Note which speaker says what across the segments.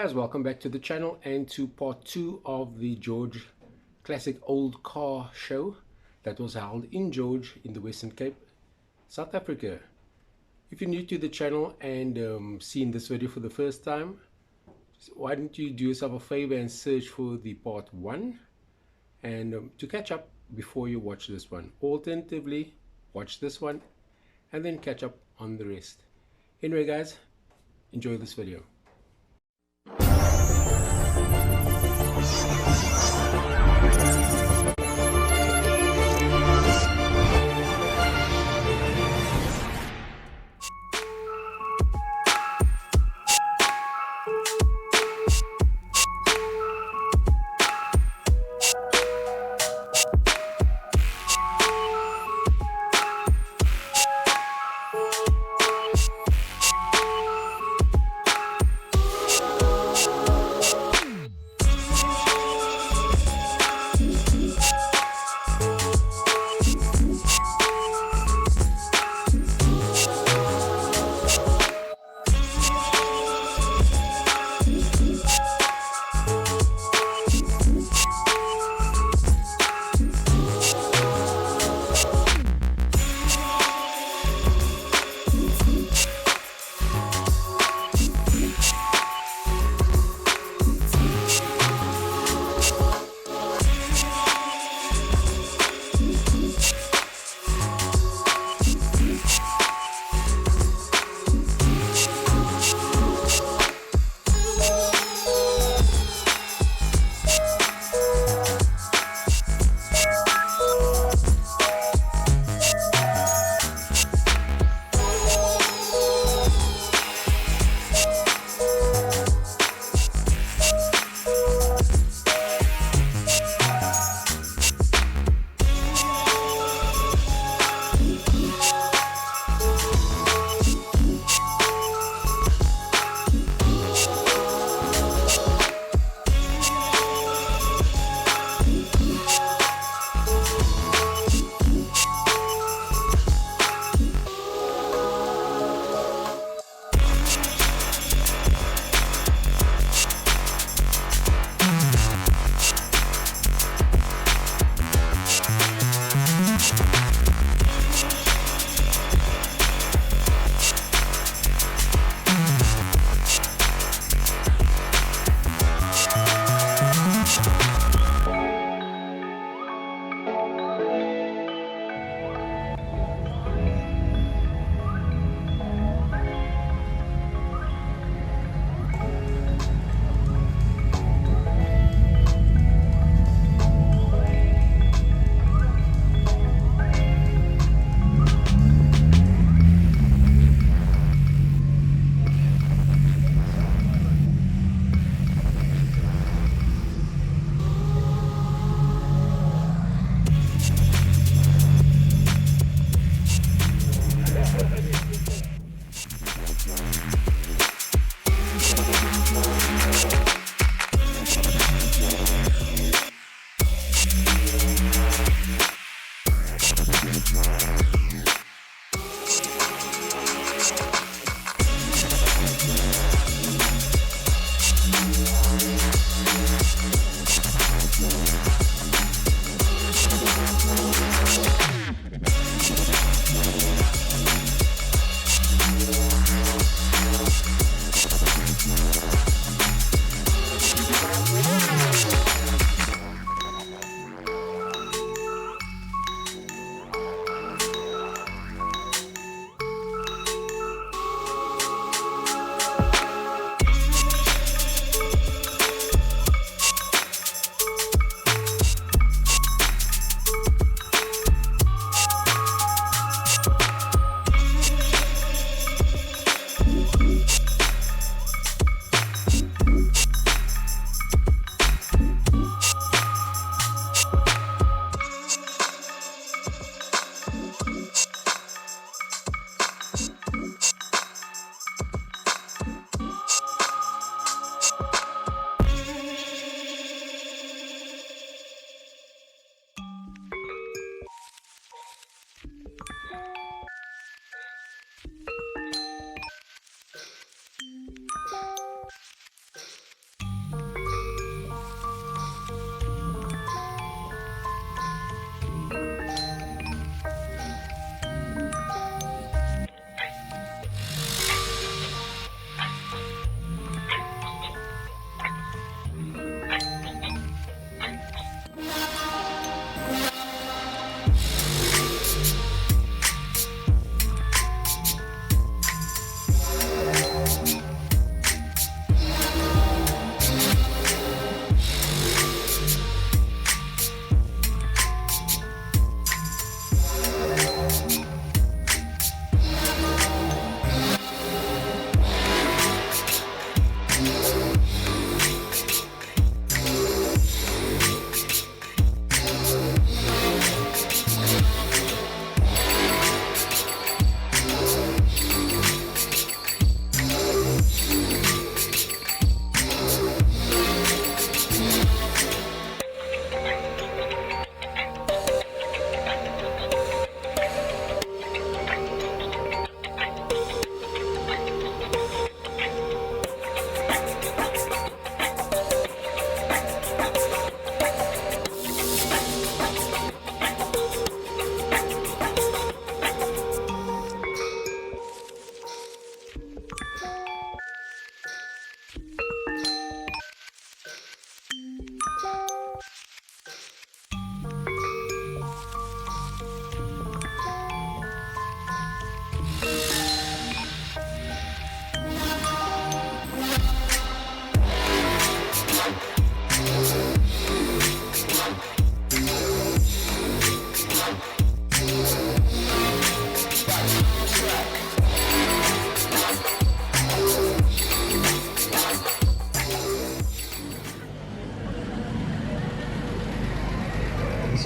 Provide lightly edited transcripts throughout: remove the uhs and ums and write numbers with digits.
Speaker 1: Guys, welcome back to the channel and to part 2 of the George Classic Old Car Show that was held in George in the Western Cape, South Africa. If you're new to the channel and seeing this video for the first time, why don't you do yourself a favor and search for the part 1 and to catch up before you watch this one. Alternatively, watch this one and then catch up on the rest. Anyway guys, enjoy this video.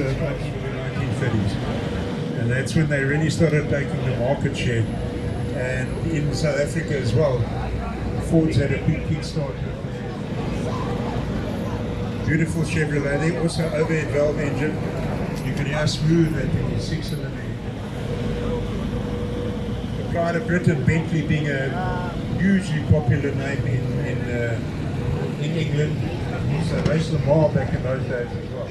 Speaker 2: only in the 1930s. And that's when they really started taking the market share. And in South Africa as well, Ford's had a big kickstart. Beautiful Chevrolet. They also overhead valve engine. You can hear how smooth that thing is, 6-cylinder. The pride of Britain, Bentley being a hugely popular name in England. So race Lamar back in those days as well.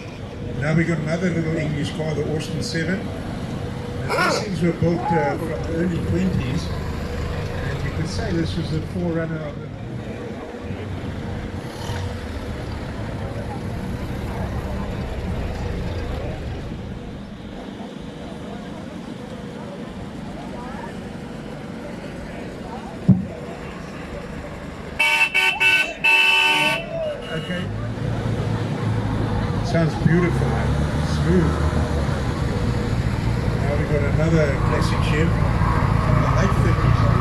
Speaker 2: Now we've got another little English car, the Austin 7. And these things were built from the early 20s. And you could say this was the forerunner of the sounds beautiful, smooth. Now we've got another classic Chev from the late 50s.